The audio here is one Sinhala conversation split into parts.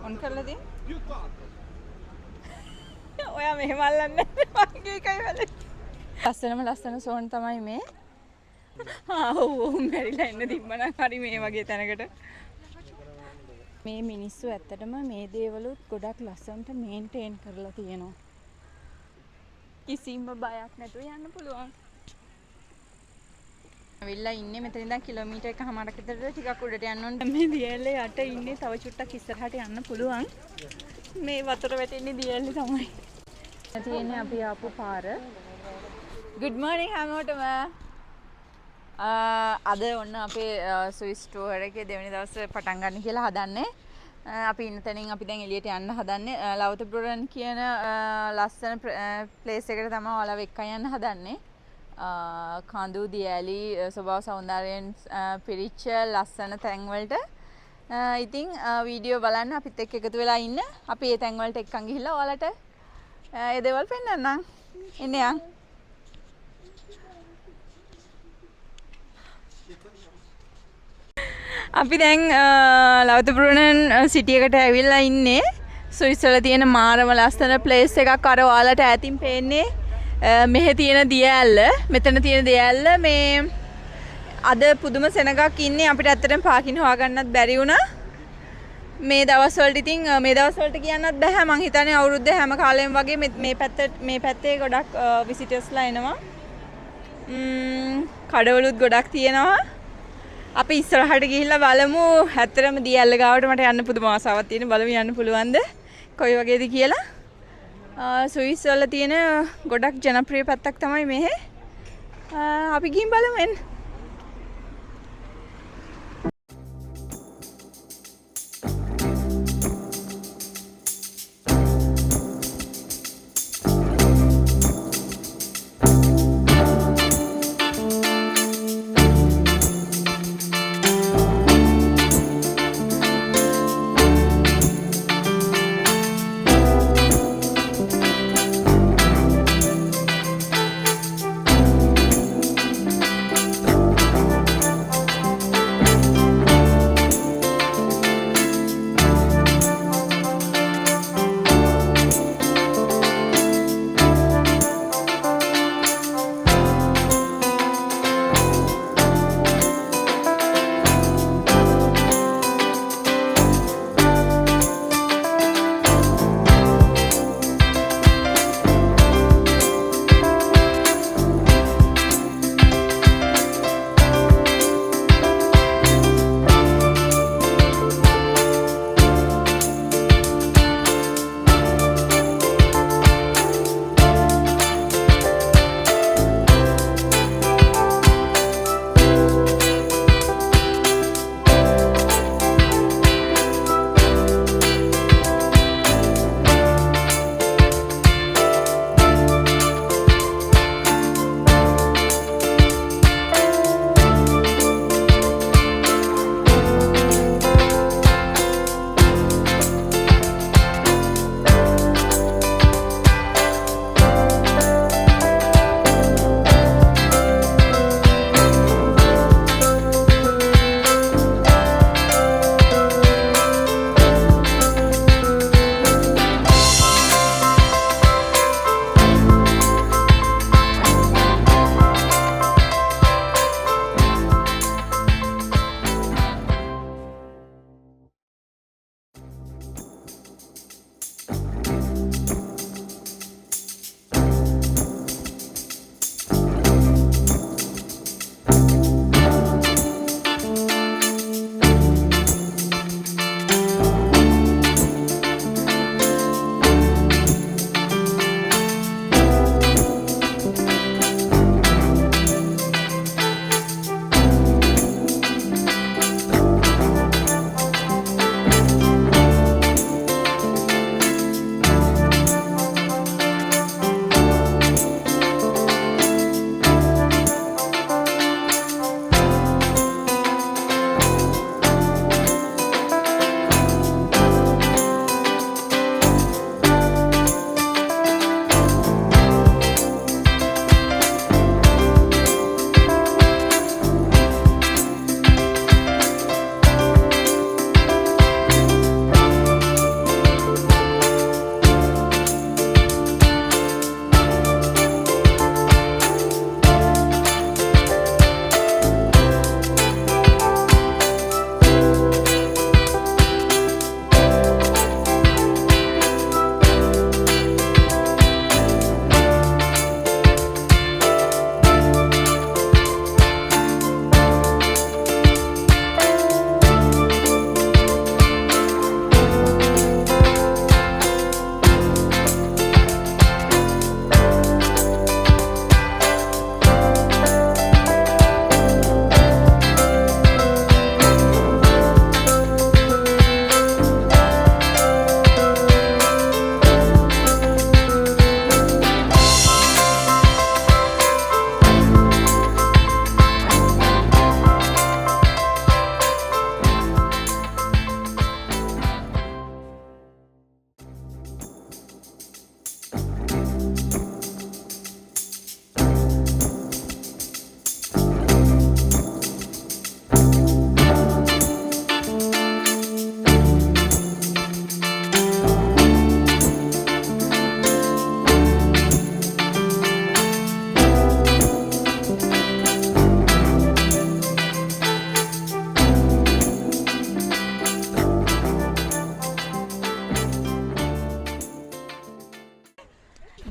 ඔන් කරලා දෙන්න. ඔයා මෙහෙම අල්ලන්නේ මගේ එකයි වැඩ. ලස්සන සෝන් තමයි මේ. ඔව් මැරිලා ඉන්න තිබ්බනම් හරි මේ වගේ තැනකට. මේ මිනිස්සු ඇත්තටම මේ දේවලුත් ගොඩක් ලස්සනට මේන්ටේන් කරලා තියෙනවා. කිසිම බයක් නැතුව යන්න පුළුවන්. අවිල්ලා ඉන්නේ මෙතන ඉඳන් කිලෝමීටර් එකමාරක් විතර ටිකක් උඩට යන්න ඕනේ. මේ දියැලේ යට ඉන්නේ තව චුට්ටක් ඉස්සරහට යන්න පුළුවන්. මේ වතුර වැටෙන්නේ දියැලේ තමයි. තියෙන්නේ අපි ආපු පාර. Good morning හැමෝටම. අද ඔන්න අපේ ස්විස් ටුවර් එකේ දෙවෙනි දවසේ පටන් ගන්න කියලා හදන්නේ. අපි ඉන්න තැනින් අපි දැන් එළියට යන්න හදන්නේ. ලව්තබ්රුරන් කියන ලස්සන ප්ලේස් එකට තමයි ඔයාලව එක්කන් යන්න හදන්නේ. කඳු දියැලි ස්වභාව සෞන්දර්යයෙන් පිරිච්ච ලස්සන තැන් වලට. ඉතින් වීඩියෝ බලන්න අපිත් එක්ක එකතු වෙලා ඉන්න. අපි මේ තැන් වලට එක්කන් ගිහිල්ලා ඔයාලට ඒ දේවල් පෙන්නන්නම්. එන්න යන්න. අපි දැන් ලව්තබ්රුරන් සිටි එකට ඇවිල්ලා ඉන්නේ. ස්විස් වල තියෙන මාරම ලස්සන ප්ලේස් එකක් අර ඔයාලට ඈතින් පේන්නේ. මෙහෙ තියෙන දියැල්ල, මෙතන තියෙන දියැල්ල මේ අද පුදුම සෙනගක් ඉන්නේ. අපිට ඇත්තටම පාකින් හොයාගන්නත් බැරි වුණා. මේ දවස් වලට ඉතින් මේ දවස් වලට කියන්නත් බෑ. මං හිතන්නේ අවුරුද්දේ හැම කාලෙම වගේ මේ පැත්තේ ගොඩක් විසිටර්ස්ලා එනවා. කඩවලුත් ගොඩක් තියෙනවා. අපි ඉස්සරහට ගිහිල්ලා බලමු. ඇත්තටම දියැල්ල ගාවට මට යන්න පුදුම ආසාවක් තියෙන. බලමු යන්න පුළුවන්ද? කොයි වගේද කියලා. ස්විස් වල තියෙන ගොඩක් ජනප්‍රිය පැත්තක් තමයි මෙහෙ. අපි ගිහින් බලමු එන්න.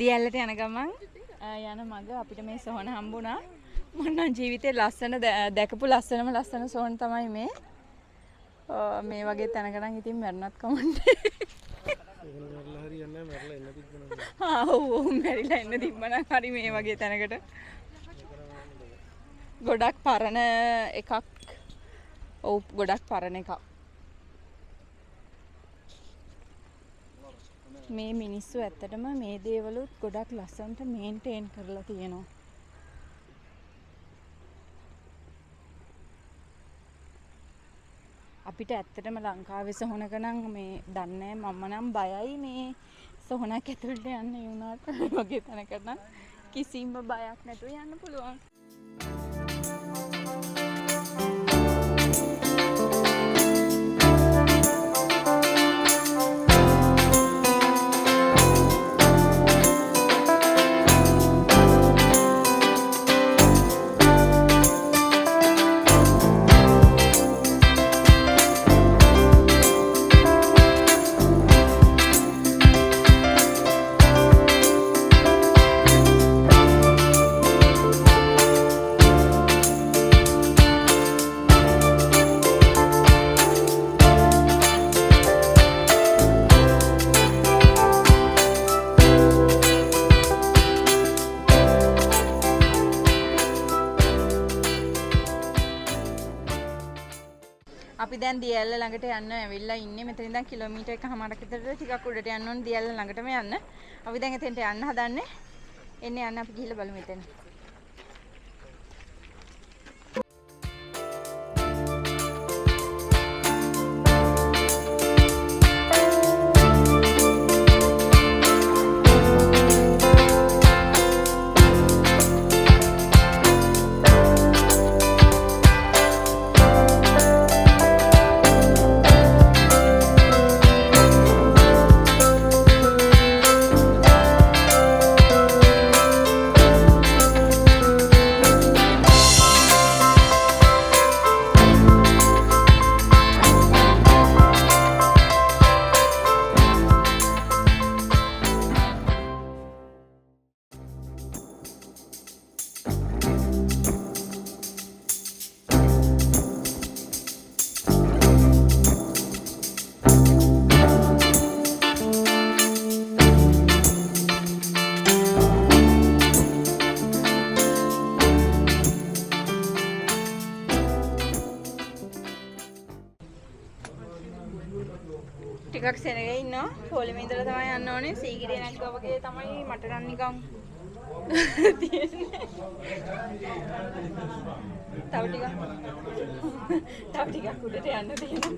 දියැලට යන ගමන් යන මග අපිට මේ සොහන හම්බුණා. මම නම් ජීවිතේ ලස්සන දැකපු ලස්සන සොහන තමයි මේ. මේ වගේ තැනක නම් ඉතින් මැරුණත් කමන්නේ. මැරිලා හරියන්නේ නැහැ. මැරිලා එන්න තිබ්බනම්. ඔව් මැරිලා එන්න තිබ්බනම් හරි මේ වගේ තැනකට. ගොඩක් පරණ එකක්. ඔව් ගොඩක් පරණ එකක්. මේ මිනිස්සු ඇත්තටම මේ දේවලුත් ගොඩක් ලස්සනට මේන්ටේන් කරලා තියෙනවා. අපිට ඇත්තටම ලංකාවේ සොහනක නම් මේ දන්නේ මම නම් බයයි මේ සොහනක් ඇතුළට යන්න යුණාට වගේ තැනකට නම් කිසිම බයක් නැතුව යන්න පුළුවන්. අපි දැන් දියැල්ල ළඟට යන්න ඇවිල්ලා ඉන්නේ. මෙතන ඉඳන් කිලෝමීටර් එකමාරක් විතර ටිකක් උඩට යන්න ඕනේ දියැල්ල ළඟටම යන්න. අපි දැන් එතෙන්ට යන්න හදන්නේ. එන්නේ යන්න අපි ගිහිල්ලා බලමු එතන. ටිකක් සෙනගේ ඉන්නවා. පොලිමේ ඉඳලා තමයි යන්න ඕනේ. සීගිරිය නැග්ගා වගේ තමයි මට නම් නිකන් තියෙන්නේ. තව ටිකක් උඩට යන්න තියෙනවා.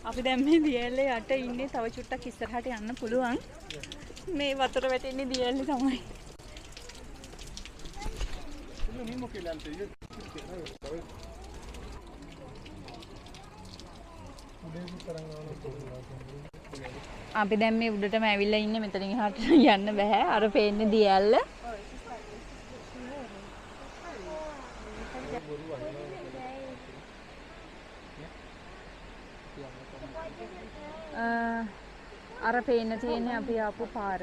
අපි දැන් මේ දියැල්ලේ යට ඉන්නේ. තව චුට්ටක් ඉස්සරහට යන්න පුළුවන්. මේ වතුර වැටෙන්නේ දියැල්ලේ තමයි. අපි දැන් මේ උඩටම ඇවිල්ලා ඉන්නේ. මෙතනින් එහාට යන්න බෑ. අර පේන්නේ දියැල්ල. අර පේන්න තියෙන්නේ අපි ආපු පාර.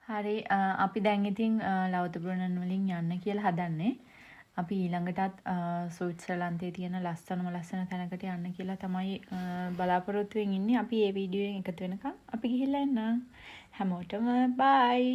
හරි අපි දැන් ඉතින් ලවතපුරණන් වලින් යන්න කියලා හදන්නේ. අපි ඊළඟටත් ස්විට්සර්ලන්තයේ තියෙන ලස්සන තැනකට යන්න කියලා තමයි බලාපොරොත්තු වෙමින් ඉන්නේ. අපි මේ වීඩියෝයෙන් එකතු වෙනකම් අපි ගිහිල්ලා එන්න. හැමෝටම බයි.